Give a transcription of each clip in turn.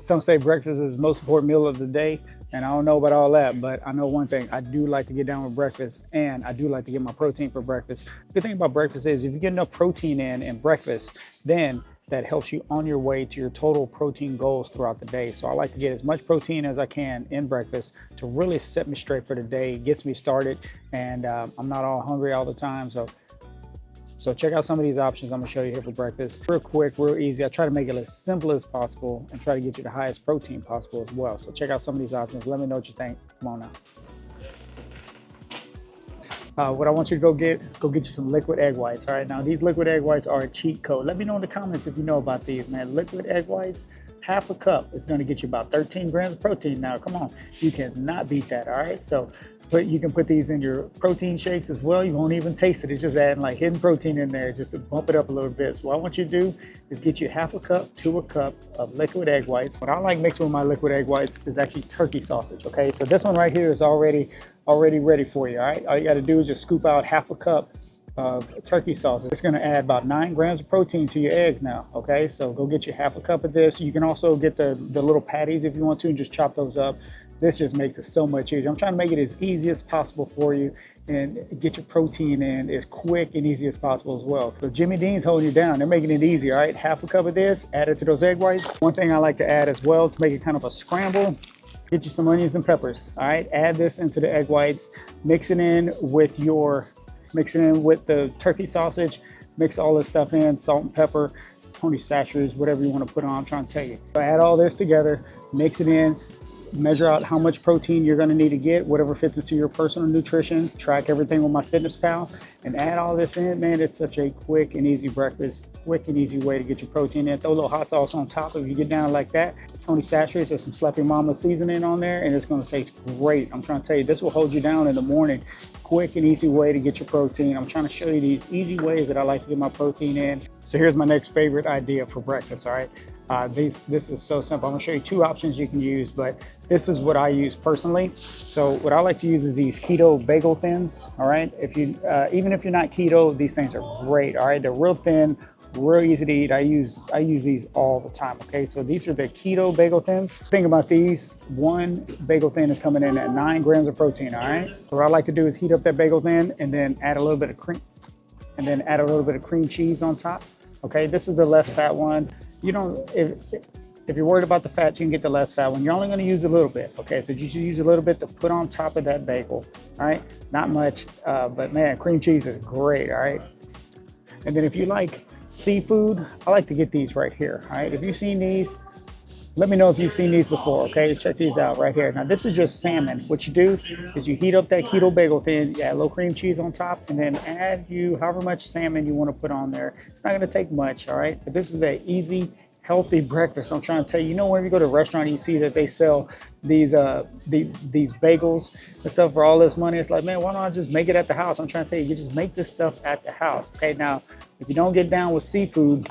Some say breakfast is the most important meal of the day, and I don't know about all that, but I know one thing: I do like to get down with breakfast, and I do like to get my protein for breakfast. The good thing about breakfast is if you get enough protein in breakfast, then that helps you on your way to your total protein goals throughout the day. So I like to get as much protein as I can in breakfast to really set me straight for the day, gets me started, and I'm not all hungry all the time. So check out some of these options I'm gonna show you here for breakfast. Real quick, real easy. I try to make it as simple as possible and try to get you the highest protein possible as well. So check out some of these options. Let me know what you think. Come on now. What I want you to go get is go get you some liquid egg whites. All right, now these liquid egg whites are a cheat code. Let me know in the comments if you know about these, man. Liquid egg whites, half a cup is gonna get you about 13 grams of protein. Now, come on, you cannot beat that, all right? So you can put these in your protein shakes as well. You won't even taste it. It's just adding like hidden protein in there just to bump it up a little bit. So what I want you to do is get you half a cup to a cup of liquid egg whites. What I like mixing with my liquid egg whites is actually turkey sausage, okay? So this one right here is already ready for you, all right? All you gotta do is just scoop out half a cup of turkey sausage. It's gonna add about 9 grams of protein to your eggs now, okay? So go get you half a cup of this. You can also get the little patties if you want to and just chop those up. This just makes it so much easier. I'm trying to make it as easy as possible for you and get your protein in as quick and easy as possible as well. So Jimmy Dean's holding you down. They're making it easy, all right? Half a cup of this, add it to those egg whites. One thing I like to add as well to make it kind of a scramble, get you some onions and peppers, all right? Add this into the egg whites, mix it in with the turkey sausage, mix all this stuff in, salt and pepper, Tony Satchers, whatever you want to put on, I'm trying to tell you. So add all this together, mix it in, measure out how much protein you're going to need to get, whatever fits into your personal nutrition, track everything with MyFitnessPal, and add all this in. Man, it's such a quick and easy breakfast, quick and easy way to get your protein in. Throw a little hot sauce on top if you get down like that. Tony Satchers or some Slap Your Mama seasoning on there, and it's going to taste great. I'm trying to tell you, this will hold you down in the morning. Quick and easy way to get your protein. I'm trying to show you these easy ways that I like to get my protein in. So here's my next favorite idea for breakfast, all right? This is so simple. I'm gonna show you 2 options you can use, but this is what I use personally. So what I like to use is these Keto Bagel Thins, all right? Even if you're not keto, these things are great, all right? They're real thin, real easy to eat. I use these all the time, okay? So these are the Keto Bagel Thins. Think about these. One bagel thin is coming in at 9 grams of protein, all right? So what I like to do is heat up that bagel thin and then add a little bit of cream cheese on top, okay? This is the less fat one. You don't, if you're worried about the fat, you can get the less fat one. You're only gonna use a little bit, okay? So you should use a little bit to put on top of that bagel, all right? Not much, but man, cream cheese is great, all right? And then if you like seafood, I like to get these right here, all right? If you've seen these, let me know if you've seen these before, okay? Check these out right here. Now this is just salmon. What you do is you heat up that Keto Bagel Thin, you add a little cream cheese on top, and then add however much salmon you want to put on there. It's not gonna take much, all right? But this is an easy, healthy breakfast. I'm trying to tell you, when you go to a restaurant, you see that they sell these bagels and stuff for all this money. It's like, man, why don't I just make it at the house? I'm trying to tell you, you just make this stuff at the house, okay? Now, if you don't get down with seafood,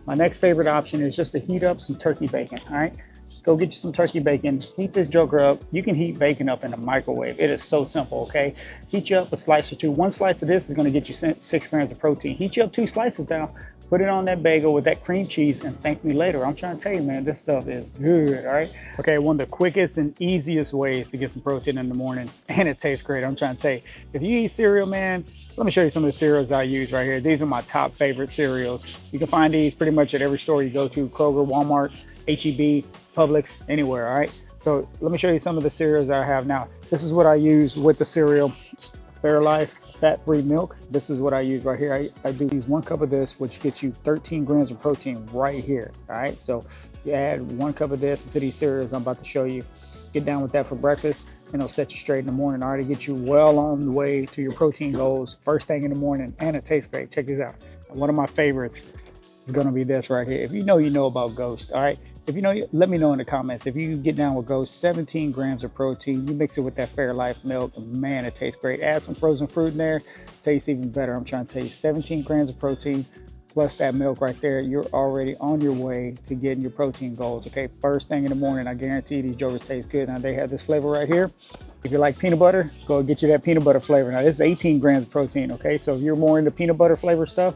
my next favorite option is just to heat up some turkey bacon, all right? Just go get you some turkey bacon, heat this joker up. You can heat bacon up in the microwave. It is so simple, okay? Heat you up a slice or 2. 1 slice of this is gonna get you 6 grams of protein. Heat you up 2 slices now, put it on that bagel with that cream cheese and thank me later. I'm trying to tell you, man, this stuff is good, all right? Okay, one of the quickest and easiest ways to get some protein in the morning, and it tastes great. I'm trying to tell you, if you eat cereal, man, let me show you some of the cereals I use right here. These are my top favorite cereals. You can find these pretty much at every store you go to, Kroger, Walmart, HEB, Publix, anywhere, all right? So let me show you some of the cereals that I have now. This is what I use with the cereal. Fairlife fat-free milk. This is what I use right here. I do use 1 cup of this, which gets you 13 grams of protein right here, all right? So you add 1 cup of this into these cereals I'm about to show you. Get down with that for breakfast, and it'll set you straight in the morning, all right? To get you well on the way to your protein goals first thing in the morning, and it tastes great. Check this out. One of my favorites is gonna be this right here. If you know about Ghost, all right? If you know, let me know in the comments. If you get down with Ghost, 17 grams of protein, you mix it with that Fairlife milk, and man, it tastes great. Add some frozen fruit in there, it tastes even better. I'm trying to tell you, 17 grams of protein plus that milk right there, you're already on your way to getting your protein goals, okay? First thing in the morning, I guarantee these jokers taste good. Now they have this flavor right here. If you like peanut butter, go get you that peanut butter flavor. Now this is 18 grams of protein, okay? So if you're more into peanut butter flavor stuff,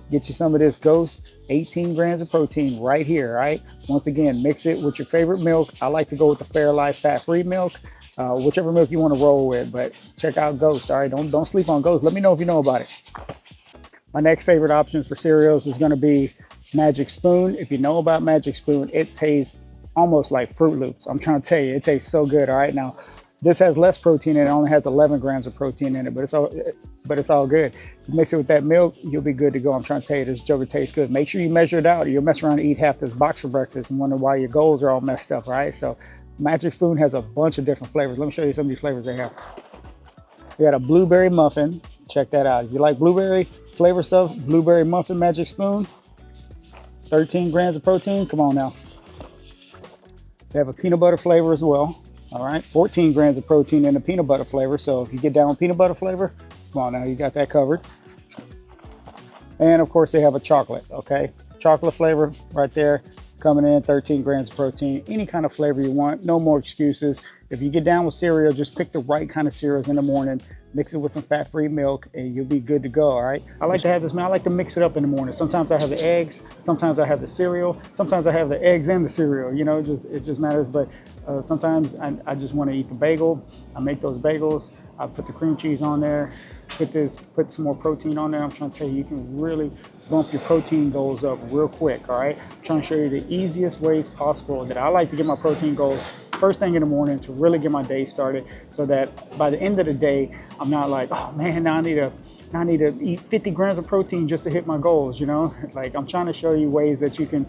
Get you some of this Ghost, 18 grams of protein right here, right? Once again, mix it with your favorite milk. I like to go with the Fairlife fat-free milk, whichever milk you want to roll with, but check out Ghost, all right? Don't sleep on Ghost. Let me know if you know about it. My next favorite options for cereals is gonna be Magic Spoon. If you know about Magic Spoon, it tastes almost like Fruit Loops. I'm trying to tell you, it tastes so good, all right? Now, this has less protein in it. It only has 11 grams of protein in it, but it's all good. You mix it with that milk, you'll be good to go. I'm trying to tell you, this joker tastes good. Make sure you measure it out, or you'll mess around and eat half this box for breakfast and wonder why your goals are all messed up, right? So Magic Spoon has a bunch of different flavors. Let me show you some of these flavors they have. We got a blueberry muffin. Check that out. If you like blueberry flavor stuff, blueberry muffin Magic Spoon. 13 grams of protein. Come on now. They have a peanut butter flavor as well. All right, 14 grams of protein in the peanut butter flavor. So if you get down with peanut butter flavor, come on now, you got that covered. And of course they have a chocolate, okay? Chocolate flavor right there, coming in 13 grams of protein. Any kind of flavor you want, no more excuses. If you get down with cereal, just pick the right kind of cereals in the morning, mix it with some fat-free milk, and you'll be good to go, all right? I like to have this, man, I like to mix it up in the morning. Sometimes I have the eggs, sometimes I have the cereal, sometimes I have the eggs and the cereal, you know, it just matters. But sometimes I just want to eat the bagel. I make those bagels, I put the cream cheese on there, put some more protein on there. I'm trying to tell you, you can really bump your protein goals up real quick, all right? I'm trying to show you the easiest ways possible that I like to get my protein goals first thing in the morning to really get my day started, so that by the end of the day, I'm not like, oh man, now I need to eat 50 grams of protein just to hit my goals, you know? Like, I'm trying to show you ways that you can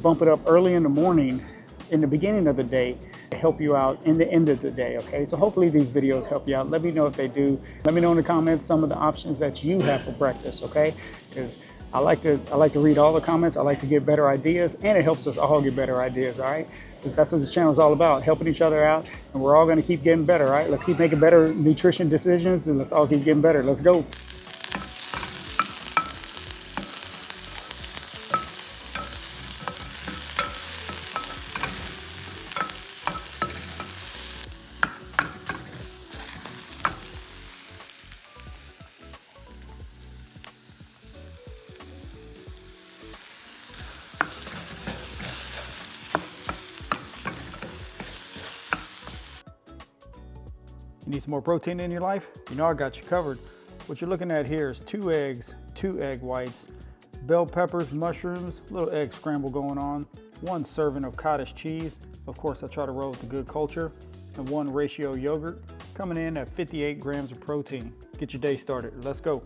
bump it up early in the morning, in the beginning of the day, to help you out in the end of the day, okay? So hopefully these videos help you out. Let me know if they do. Let me know in the comments some of the options that you have for breakfast, okay? Because I like to read all the comments. I like to get better ideas, and it helps us all get better ideas, all right? Because that's what this channel is all about, helping each other out, and we're all gonna keep getting better, all right? Let's keep making better nutrition decisions, and let's all keep getting better. Let's go. You need some more protein in your life? You know I got you covered. What you're looking at here is 2 eggs, 2 egg whites, bell peppers, mushrooms, little egg scramble going on, 1 serving of cottage cheese. Of course, I try to roll with the good culture, and 1 ratio yogurt, coming in at 58 grams of protein. Get your day started. Let's go.